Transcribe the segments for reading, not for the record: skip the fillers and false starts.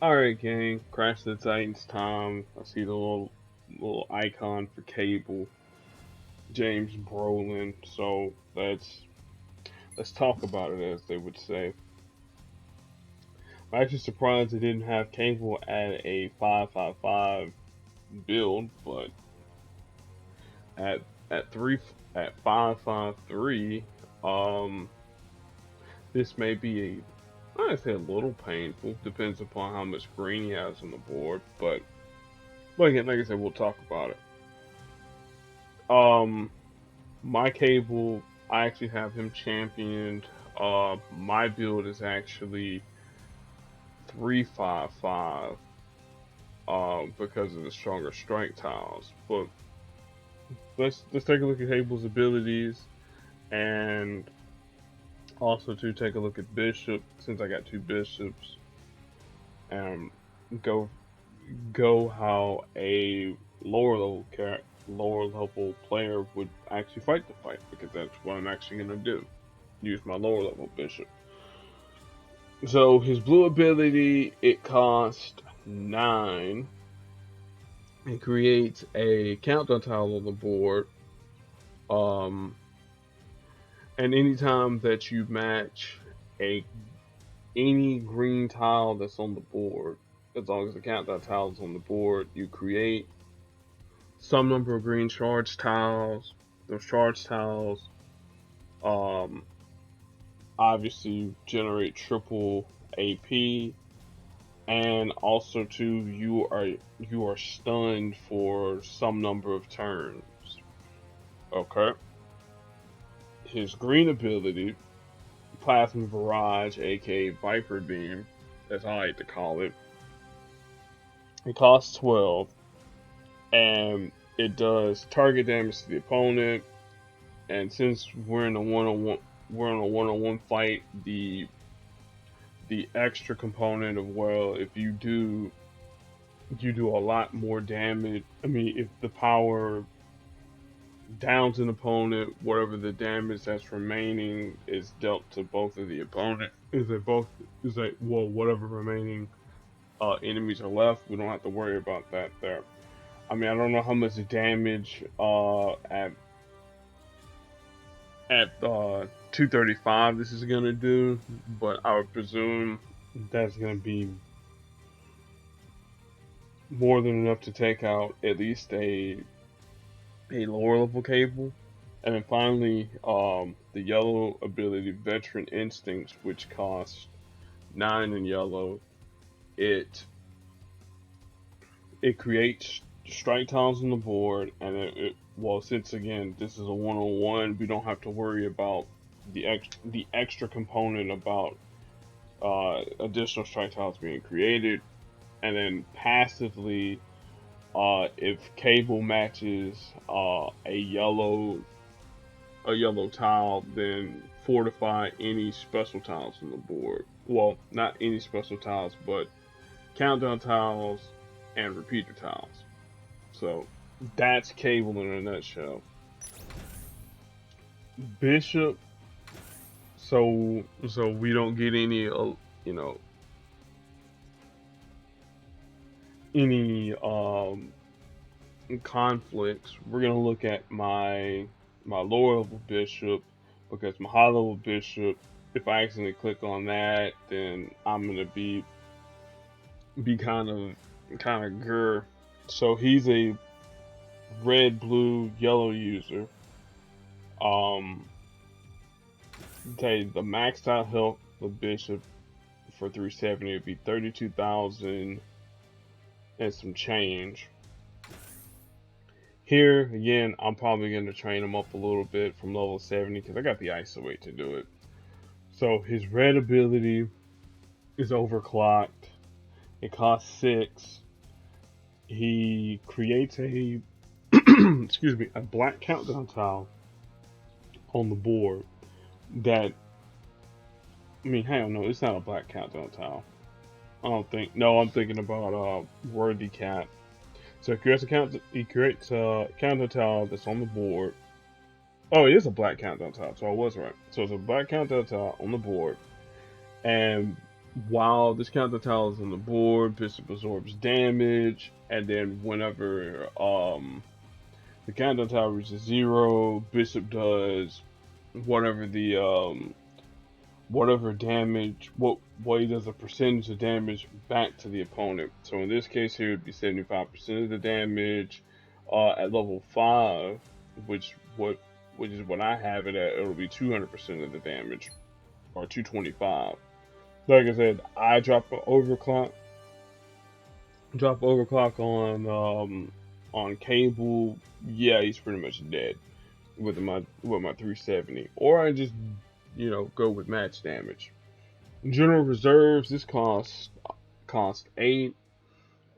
Alright, gang. Crash the Titans time. I see the little icon for Cable, James Brolin. So let's talk about it, as they would say. I'm actually surprised they didn't have Cable at a 555 build, but at at three at 553, um, this may be I'd say a little painful. Depends upon how much green he has on the board, but again, like I said, we'll talk about it. Um, my Cable, I actually have him championed. My build is actually 355. Because of the stronger strike tiles. But let's take a look at Cable's abilities, and also to take a look at Bishop, since I got two Bishops, and go go how a lower level player would actually fight the fight, because that's what I'm actually gonna do. Use my lower level Bishop. So his blue ability, it costs 9. It creates a countdown tile on the board. Um, and anytime that you match a any green tile that's on the board, as long as the countdown tile is on the board, you create some number of green charge tiles. Those charge tiles, um, obviously generate triple AP, and also too you are stunned for some number of turns. Okay. His green ability, Plasma Barrage, aka Viper Beam, as I like to call it, it costs 12, and it does target damage to the opponent. And since we're in a one-on-one fight. The extra component of, well, if you do a lot more damage. I mean, if the power downs an opponent, whatever the damage that's remaining is dealt to both of the opponent. Is that, well, whatever remaining enemies are left, we don't have to worry about that there. I mean, I don't know how much damage at 235 this is gonna do, but I would presume that's gonna be more than enough to take out at least a lower level Cable. And then finally, the yellow ability, Veteran Instincts, which costs 9 in yellow. It it creates strike tiles on the board, and well, since again this is a one-on-one, we don't have to worry about the extra component about additional strike tiles being created. And then passively, if Cable matches a yellow tile, then fortify any special tiles on the board. Well, not any special tiles, but countdown tiles and repeater tiles. So that's Cable in a nutshell. Bishop, so we don't get any you know any conflicts. We're gonna look at my lower level Bishop, because my high level Bishop, if I accidentally click on that, then I'm gonna be kind of grr. So he's a red, blue, yellow user. Um, okay, the maxed out health of Bishop for 370 would be 32,000 and some change. Here again, I'm probably going to train him up a little bit from level 70, because I got the isolate to do it. So his red ability is overclocked. It costs 6. He creates a excuse me, a black countdown tile on the board that, I mean, hell no, it's not a black countdown tile. I don't think. No, I'm thinking about Worthy Cat. So he creates a countdown tile that's on the board. Oh, it is a black countdown tile, so I was right. So it's a black countdown tile on the board, and while this counter tile is on the board, Bishop absorbs damage, and then whenever the counter tile reaches 0, Bishop does whatever the whatever damage, what he does a percentage of damage back to the opponent. So in this case here, it'd be 75% of the damage. At level 5, which is what I have it at, it'll be 200% of the damage, or 225. Like I said, I drop overclock on Cable. Yeah, he's pretty much dead with my 370, or I just go with match damage. General reserves, this cost 8.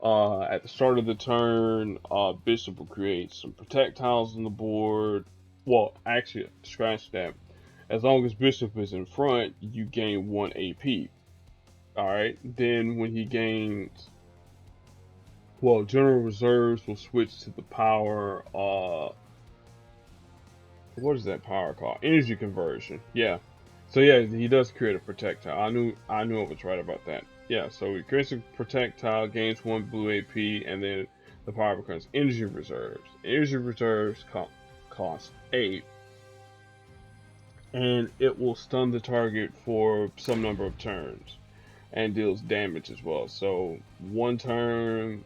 At the start of the turn, Bishop will create some projectiles on the board. Well, actually, scratch that. As long as Bishop is in front, you gain 1 AP. Alright, then when he gains, General Reserves will switch to the power, what is that power called? Energy Conversion, yeah. So yeah, he does create a projectile. I knew I was right about that. Yeah, so he creates a projectile, gains 1 blue AP, and then the power becomes Energy Reserves. Energy Reserves cost 8, and it will stun the target for some number of turns, and deals damage as well. So 1 turn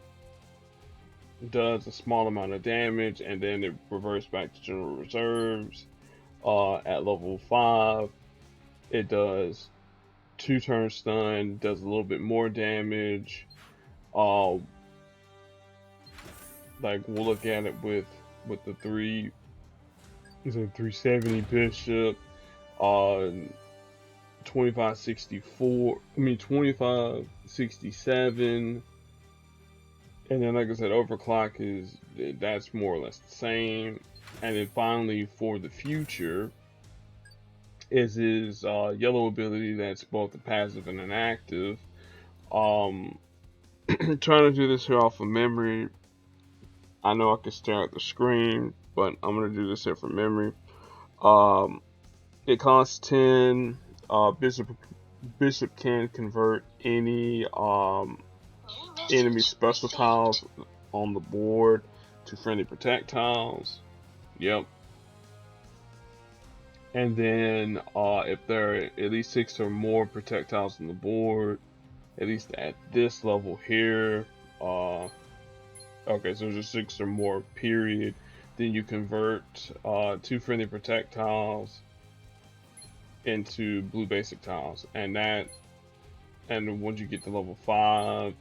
does a small amount of damage, and then it reverts back to General Reserves. At level 5, it does 2 turn stun, does a little bit more damage. Like we'll look at it with the 370 Bishop, 2567, and then like I said, overclock that's more or less the same. And then finally, for the future, is his yellow ability that's both a passive and an active. Trying to do this here off of memory. I know I can stare at the screen, but I'm gonna do this here from memory. It costs 10. Bishop can convert any enemy special tiles on the board to friendly projectiles. Yep. And then if there are at least 6 or more projectiles on the board, at least at this level here, okay, so there's 6 or more, period, then you convert 2 friendly projectiles into blue basic tiles, and once you get to level 5,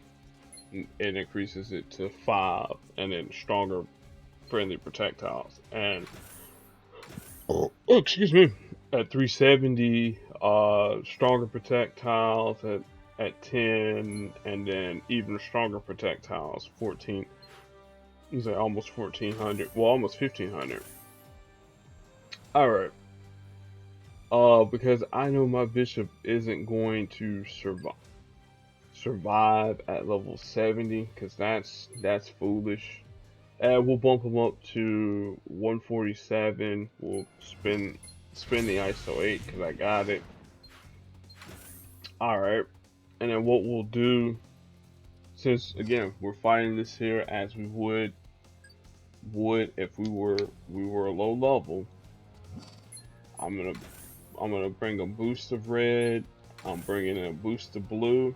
it increases it to 5, and then stronger friendly projectiles. And excuse me, at 370, stronger projectiles at 10, and then even stronger projectiles 14. Is that almost 1400? Well, almost 1500. All right. Because I know my Bishop isn't going to survive at level 70, because that's foolish. We'll bump him up to 147. We'll spin the ISO 8 because I got it. All right, and then what we'll do, since again we're fighting this here as we would if we were a low level, I'm gonna bring a boost of red. I'm bringing in a boost of blue,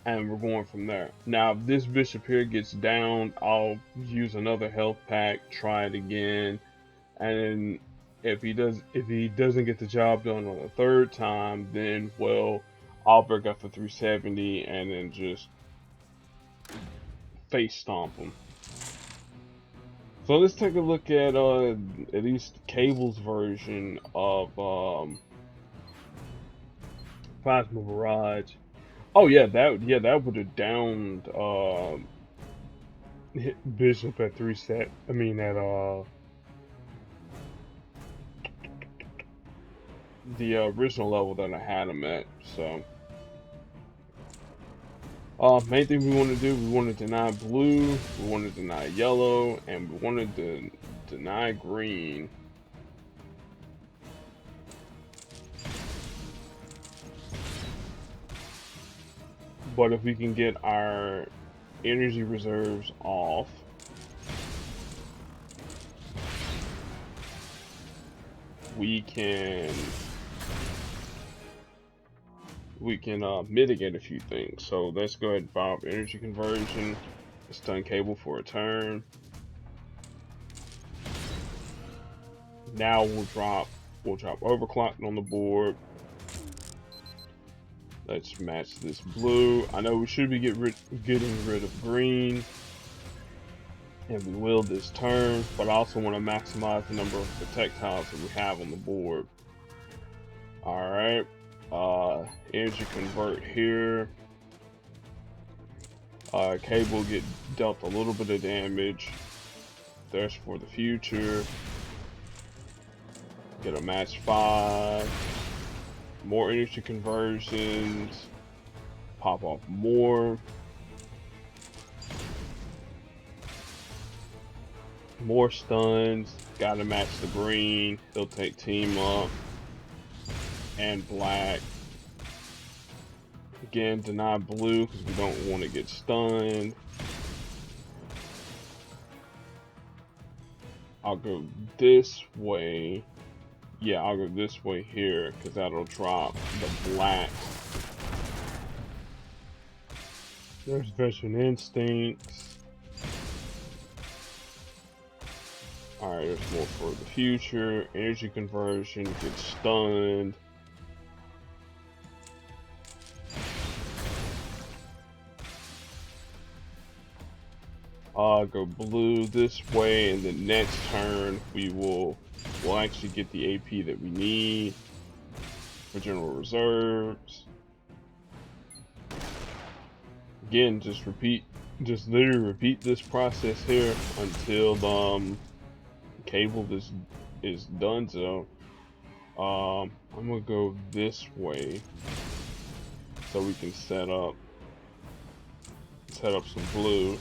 and we're going from there. Now, if this Bishop here gets down, I'll use another health pack, try it again, and if he doesn't get the job done on the 3rd time, then I'll break up the 370 and then just face stomp him. So let's take a look at least Cable's version of Plasma Barrage. Oh yeah, that would have downed Bishop at 3 set. I mean at the original level that I had him at. So main thing we want to do, we want to deny blue, we want to deny yellow, and we want to deny green. But if we can get our energy reserves off, we can mitigate a few things. So let's go ahead and fire up energy conversion, stun cable for a turn. Now we'll drop overclock on the board. Let's match this blue. I know we should be getting rid of green, and we will this turn, but I also want to maximize the number of projectiles that we have on the board. Alright, energy convert here. Cable get dealt a little bit of damage. There's for the future. Get a match 5. More energy conversions. Pop off more. More stuns. Gotta match the green. They'll take team up. And black. Again, deny blue because we don't want to get stunned. I'll go this way. Yeah, I'll go this way here because that'll drop the black. There's Veteran Instincts. Alright, there's more for the future. Energy conversion, get stunned. Go blue this way, and the next turn we'll actually get the AP that we need for general reserves. Again, just literally repeat this process here until the cable is done. So I'm gonna go this way so we can set up some blue.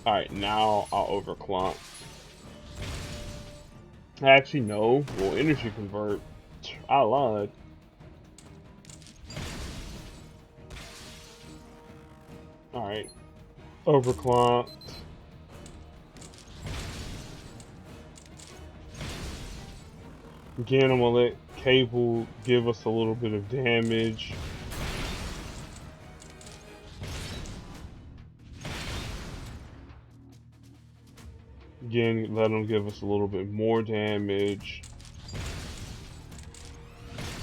Alright, now I'll overclock. Actually, no. Well, energy convert. I lied. Alright. Overclocked. Again, I'm gonna let cable give us a little bit of damage. Again, let them give us a little bit more damage.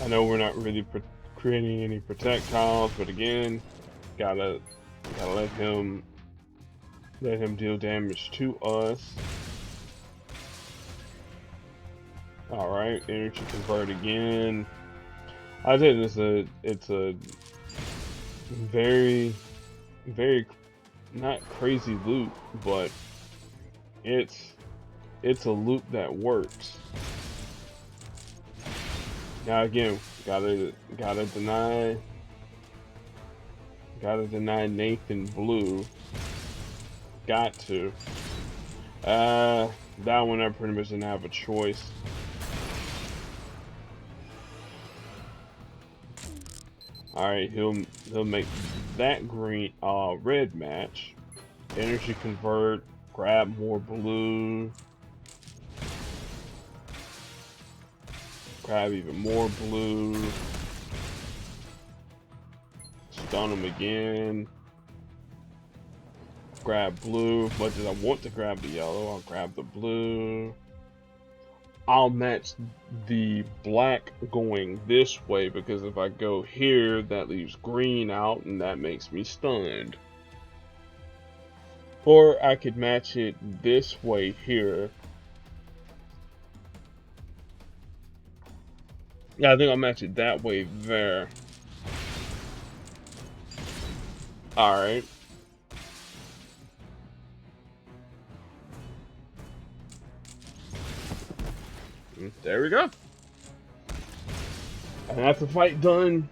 I know we're not really creating any projectiles, but again, gotta let him deal damage to us. All right, energy convert again. I think it's a very not crazy loop, but it's a loop that works. Now again, gotta deny Nathan blue. Got to. That one I pretty much didn't have a choice. Alright, he'll make that green red match. Energy convert. Grab more blue. Grab even more blue. Stun him again. Grab blue. Much as I want to grab the yellow, I'll grab the blue. I'll match the black going this way because if I go here, that leaves green out and that makes me stunned. Or I could match it this way here. Yeah, I think I'll match it that way there. Alright. There we go. And that's a fight done.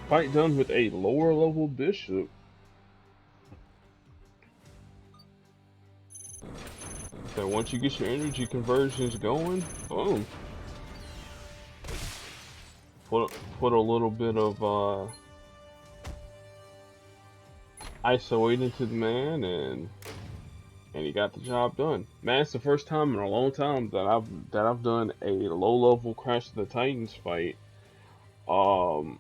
Fight done with a lower level bishop. So once you get your energy conversions going, boom. Put a little bit of ISO'd into the man, and he got the job done. Man, it's the first time in a long time that I've done a low level Crash of the Titans fight um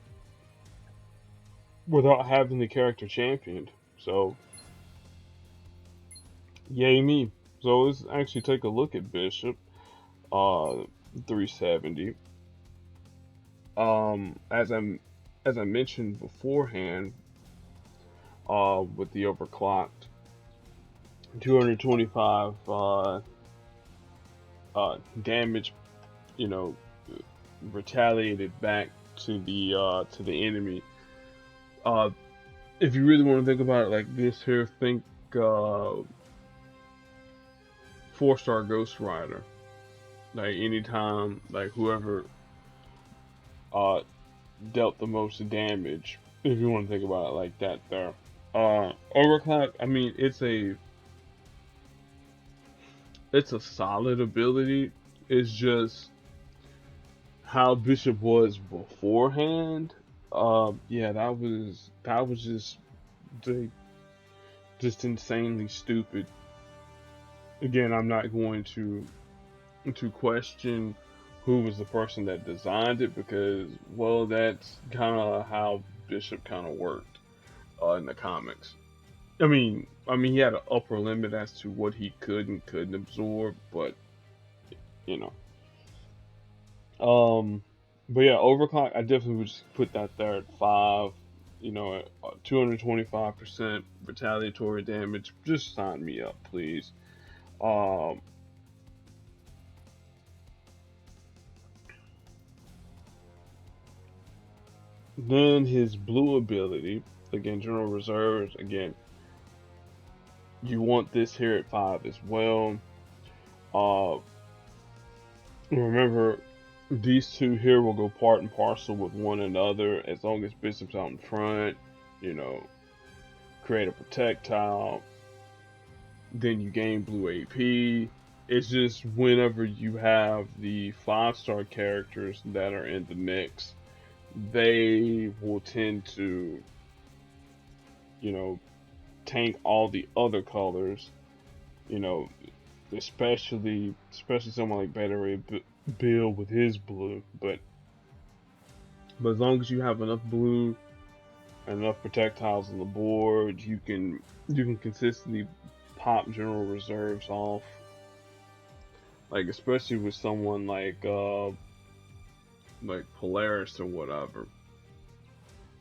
without having the character championed. So yay me. So let's actually take a look at Bishop. 370. As I mentioned beforehand, with the overclocked 225 damage, you know, retaliated back to the enemy. Uh, if you really want to think about it like this here, think 4-star Ghost Rider. Like anytime, like whoever uh dealt the most damage, if you want to think about it like that, there. Overclock. I mean, it's a solid ability. It's just how Bishop was beforehand. Yeah, that was the- just insanely stupid. Again, I'm not going to question who was the person that designed it because, well, that's kind of how Bishop kind of worked in the comics. I mean, he had an upper limit as to what he could and couldn't absorb, but you know, um, but yeah, overclock. I definitely would just put that there at 5. You know, at 225% retaliatory damage. Just sign me up, please. Um, then his blue ability, again, General Reserves. Again, you want this here at 5 as well. Uh, Remember, these two here will go part and parcel with one another as long as Bishop's out in front. You know, create a projectile, then you gain blue AP. It's just whenever you have the 5-star characters that are in the mix, they will tend to, you know, tank all the other colors. You know, especially someone like Beta Ray Bill with his blue. But as long as you have enough blue and enough projectiles on the board, you can consistently pop General Reserves off. Like especially with someone like Polaris or whatever.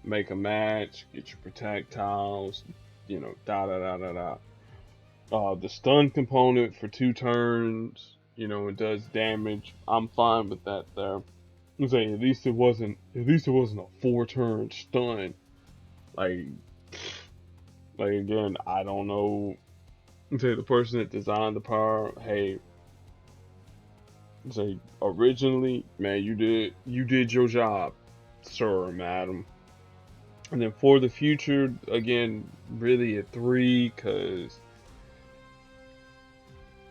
Make a match, get your projectiles, da da da da da. The stun component for 2 turns, it does damage. I'm fine with that there. I'm saying at least it wasn't a 4-turn stun. Like again, I don't know. Say the person that designed the power, hey, say originally, man, you did your job, sir or madam. And then for the future, again, really at 3, cause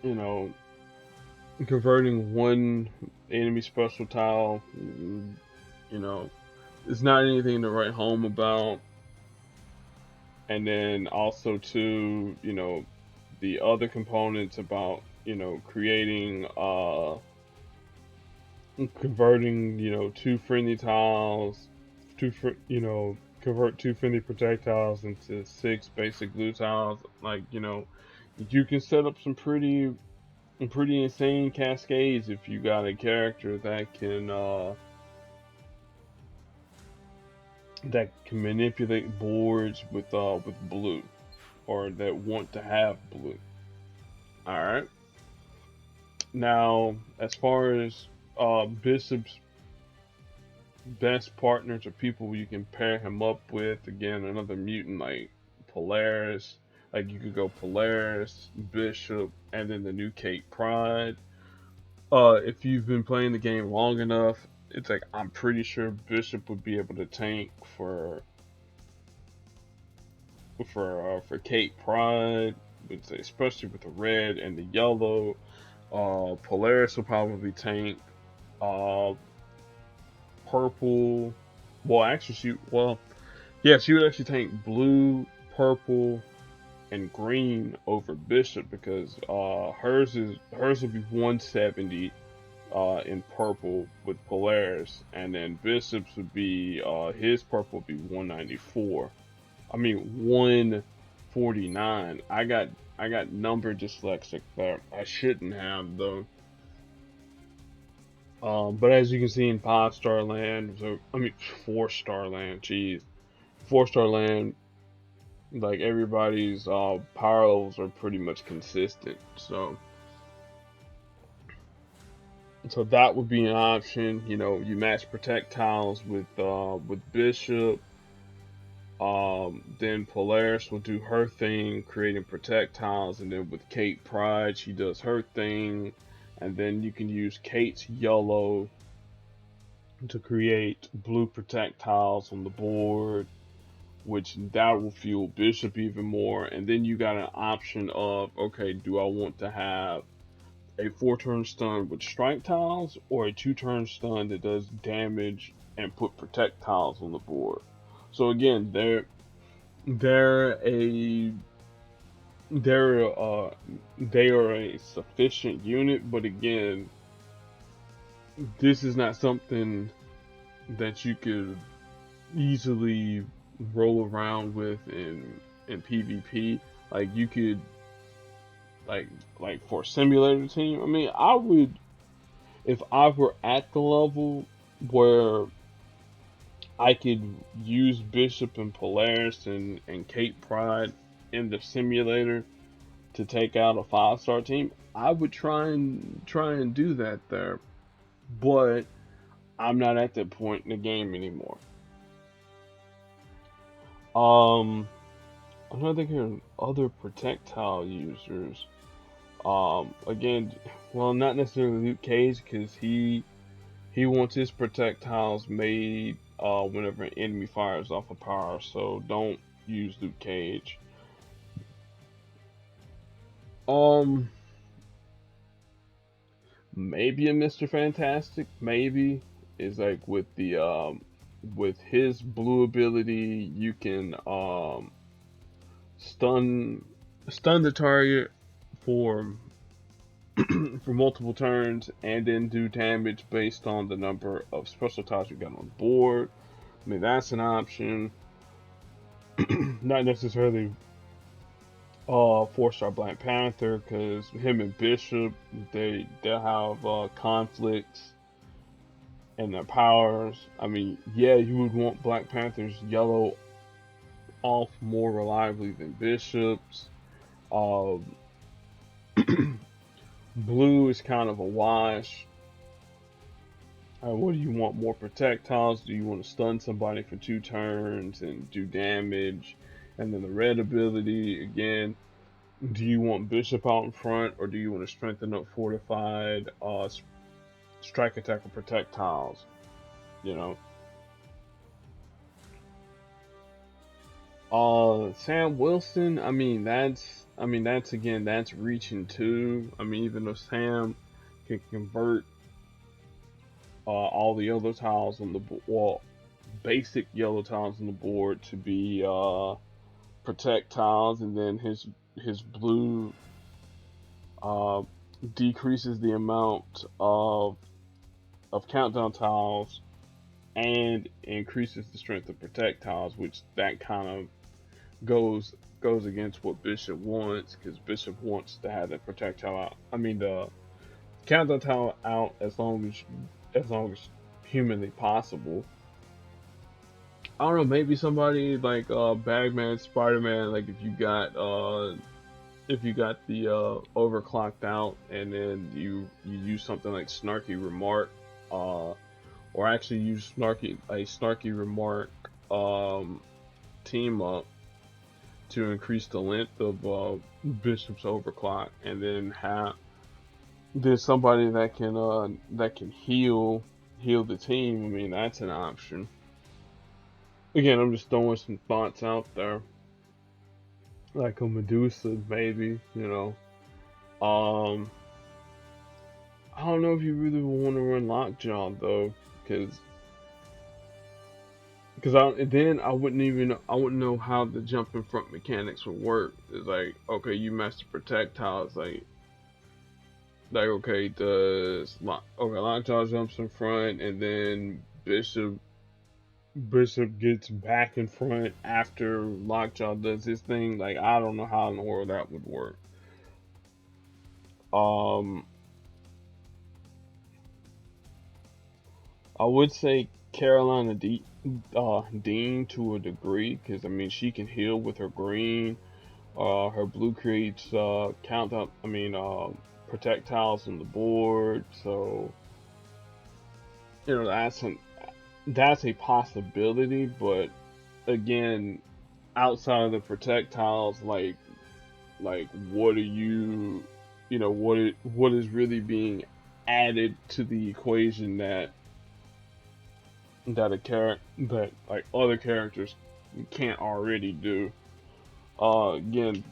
you know converting one enemy special tile, you know, it's not anything to write home about. And then also too, the other components about creating converting 2 friendly tiles, convert 2 friendly projectiles into 6 basic blue tiles. Like you can set up some pretty insane cascades if you got a character that can manipulate boards with blue, or that want to have blue. All right. Now, as far as Bishop's best partners or people you can pair him up with, again, another mutant like Polaris. Like you could go Polaris, Bishop, and then the new Kate Pride. If you've been playing the game long enough, it's like I'm pretty sure Bishop would be able to tank for Kate Pride, especially with the red and the yellow. Polaris will probably tank. Uh, Purple. Well, actually, yeah, she would actually tank blue, purple and green over Bishop because hers will be 170 in purple with Polaris, and then Bishop's would be his purple would be 194. I mean 149. I got number dyslexic there. I shouldn't have though. But as you can see in 5-star land, so I mean 4-star land, jeez, 4-star land, like everybody's power levels are pretty much consistent. So that would be an option. You know, you match projectiles with Bishop. Then Polaris will do her thing, creating projectiles, and then with Kate Pride, she does her thing, and then you can use Kate's yellow to create blue projectiles on the board, which that will fuel Bishop even more. And then you got an option of, okay, do I want to have a 4-turn stun with strike tiles or a 2-turn stun that does damage and put protect tiles on the board? So again, they're a they're they are a sufficient unit, but again, this is not something that you could easily roll around with in PvP. Like you could like for a simulator team. I mean, I would, if I were at the level where I could use Bishop and Polaris and Kate Pride in the simulator to take out a 5-star team, I would try and do that there. But I'm not at that point in the game anymore. I'm trying to think of other projectile users. Again, well, not necessarily Luke Cage because he wants his projectiles made whenever an enemy fires off a power. So don't use Luke Cage. Um, Maybe a Mr. Fantastic. Maybe is like with his blue ability, you can stun stun the target for for multiple turns and then do damage based on the number of special tiles you got on board. I mean that's an option. Not necessarily 4-star Black Panther because him and Bishop they'll have conflicts and their powers. I mean, yeah, you would want Black Panther's yellow off more reliably than Bishop's. Um, Blue is kind of a wash. What do you want? More projectiles? Do you want to stun somebody for 2 turns and do damage? And then the red ability again. Do you want Bishop out in front, or do you want to strengthen up fortified strike attack or projectiles? You know. Sam Wilson. That's again that's reaching too. I mean, even though Sam can convert all the other tiles on the well, basic yellow tiles on the board to be protect tiles, and then his blue uh, decreases the amount of countdown tiles and increases the strength of protect tiles, which that kind of goes against what Bishop wants because Bishop wants to have the projectile out. I mean the countdown tile out as long as humanly possible. I don't know, maybe somebody like Bagman, Spider Man, like if you got the overclocked out and then you use something like Snarky Remark, or actually use snarky remark team up to increase the length of Bishop's overclock, and then have there's somebody that can heal the team. I mean that's an option. Again, I'm just throwing some thoughts out there, like a Medusa maybe. Um, I don't know if you really want to run Lockjaw though, because Cause I wouldn't know how the jump in front mechanics would work. It's like, okay, you master projectile. It's like okay, Lockjaw jumps in front, and then Bishop gets back in front after Lockjaw does his thing. Like, I don't know how in the world that would work. Um, I would say Dean to a degree, because I mean she can heal with her green. Her blue creates countdown. I mean, projectiles on the board. So you know that's a possibility. But again, outside of the projectiles, like what are what is really being added to the equation that like other characters can't already do. Again,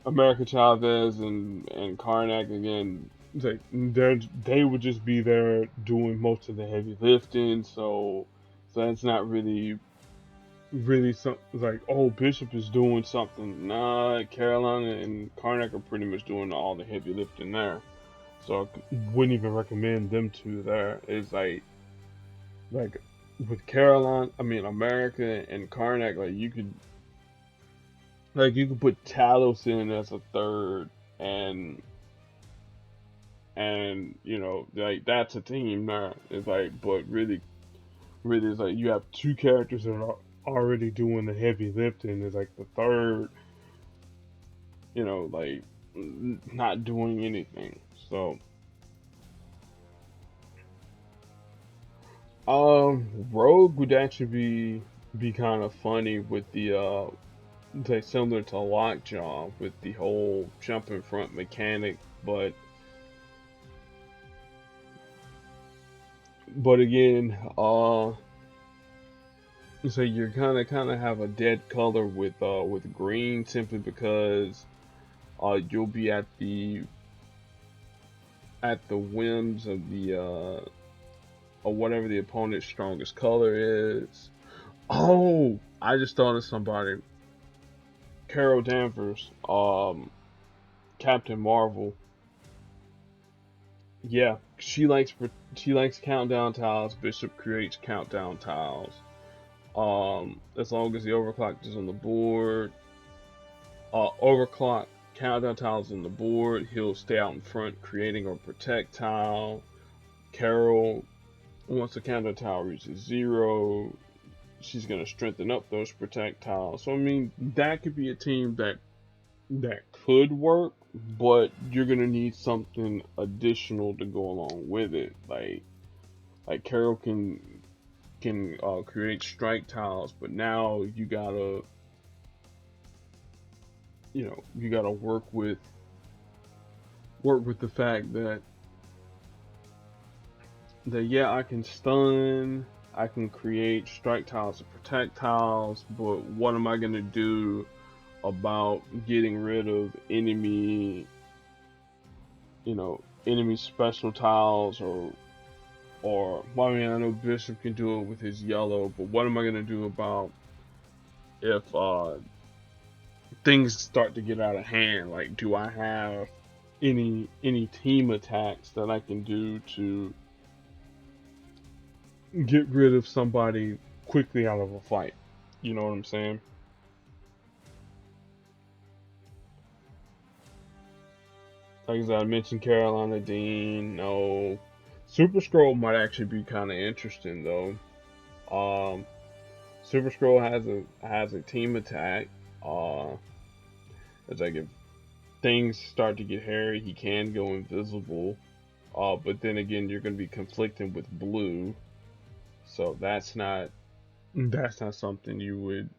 America Chavez and Karnak again. They would just be there doing most of the heavy lifting, so that's not really something like, oh, Bishop is doing something. Nah, Carolina and Karnak are pretty much doing all the heavy lifting there. So I wouldn't even recommend them two there. It's like with Caroline, I mean America and Karnak, you could put Talos in as a third, and like that's a team there. It's like, but really, it's like you have two characters that are already doing the heavy lifting. It's like the third, like not doing anything. So, Rogue would actually be kind of funny with the say similar to Lockjaw with the whole jump in front mechanic, but again, so you're kind of have a dead color with green simply because you'll be at the whims of the or whatever the opponent's strongest color is. Oh, I just thought of somebody. Carol Danvers, Captain Marvel. Yeah, she likes countdown tiles. Bishop creates countdown tiles. As long as the overclock is on the board, overclock countdown tiles on the board, he'll stay out in front, creating a protect tile. Carol, once the countdown tile reaches 0, she's gonna strengthen up those protect tiles. So I mean, that could be a team that could work, but you're gonna need something additional to go along with it. Like Carol can create strike tiles, but now you gotta work with the fact that yeah, I can stun, I can create strike tiles and protect tiles, but what am I gonna do about getting rid of enemy special tiles, or well, I mean, I know Bishop can do it with his yellow, but what am I gonna do about if things start to get out of hand? Like, do I have any team attacks that I can do to get rid of somebody quickly out of a fight? You know what I'm saying? Like I said, I mentioned Carolina Dean. No, Super Scroll might actually be kind of interesting though. Um, Super Scroll has a team attack. Uh, it's like if things start to get hairy, he can go invisible. But then again, you're going to be conflicting with blue, so that's not something you would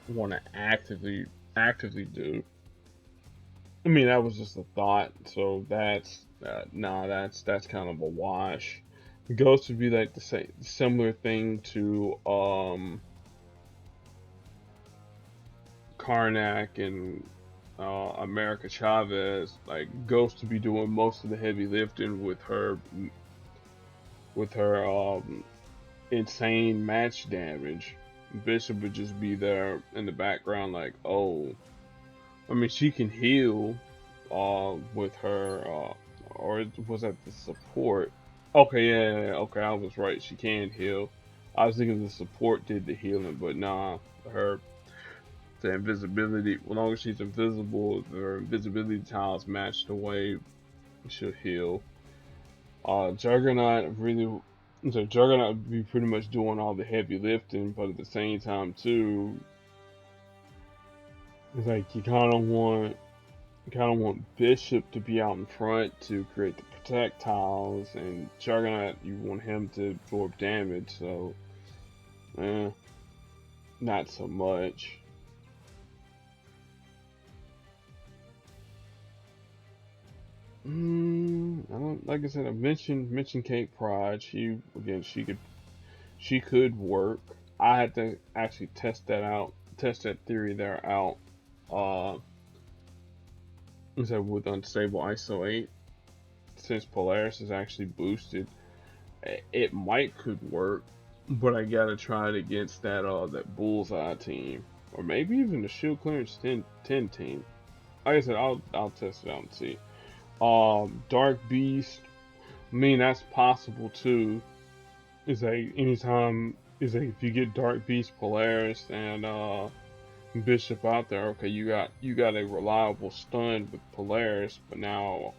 want to actively do. I mean, that was just a thought. So that's kind of a wash. Ghost would be like the same similar thing to Karnak and America Chavez. Like Ghost to be doing most of the heavy lifting with her insane match damage. Bishop would just be there in the background, like, oh, I mean, she can heal, with her, or was that the support? Okay, yeah, okay, I was right. She can heal. I was thinking the support did the healing, but nah, her the invisibility. As long as she's invisible, her invisibility tiles matched away, she'll heal. Juggernaut really, so Juggernaut would be pretty much doing all the heavy lifting, but at the same time too, it's like you kind of want Bishop to be out in front to create the projectiles, and Juggernaut you want him to absorb damage. So, eh, not so much. I don't like I said. I mentioned Kate Pride. She could work. I had to actually test that out, test that theory there out. Uh, so with unstable ISO 8, since Polaris is actually boosted, it might could work, but I gotta try it against that Bullseye team, or maybe even the Shield Clearance 10 team. Like I said, I'll test it out and see. Dark Beast. I mean, that's possible too. Is a anytime is a if you get Dark Beast, Polaris, and Bishop out there, okay, you got a reliable stun with Polaris, but now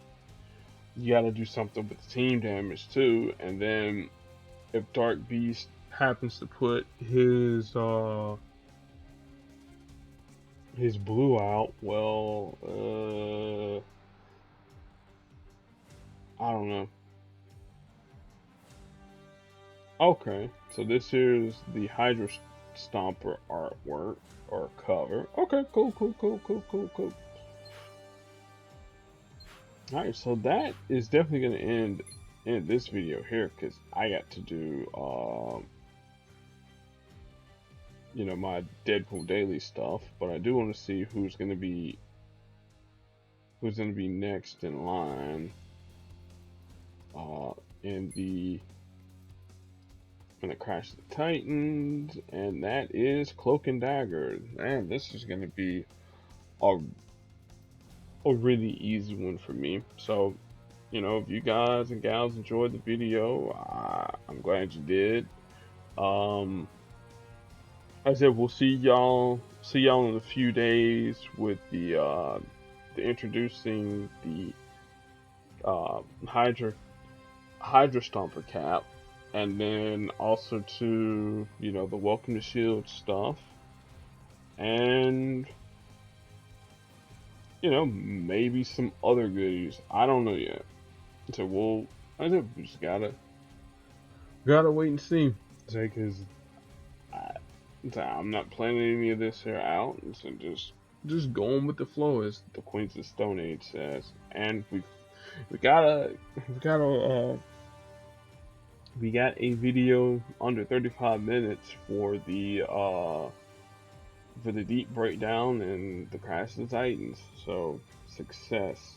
you got to do something with the team damage too. And then if Dark Beast happens to put his blue out, well, I don't know. Okay, so this is the Hydra Stomper artwork or cover. Okay, cool, cool, cool, cool, cool, cool. Alright, so that is definitely going to end this video here because I got to do, my Deadpool Daily stuff. But I do want to see who's gonna be next in line, uh, in the Crash of the Titans, and that is Cloak and Dagger. Man, this is gonna be a really easy one for me. So, if you guys and gals enjoyed the video, I'm glad you did. I said we'll see y'all in a few days with the introducing the Hydra Stomper cap, and then also to the Welcome to Shield stuff, and maybe some other goodies. I don't know yet. So I said we just gotta wait and see. Because I'm not planning any of this here out, and so just going with the flow, as the Queens of Stone Age says. And we got a video under 35 minutes for the deep breakdown and the Crash of the Titans. So success.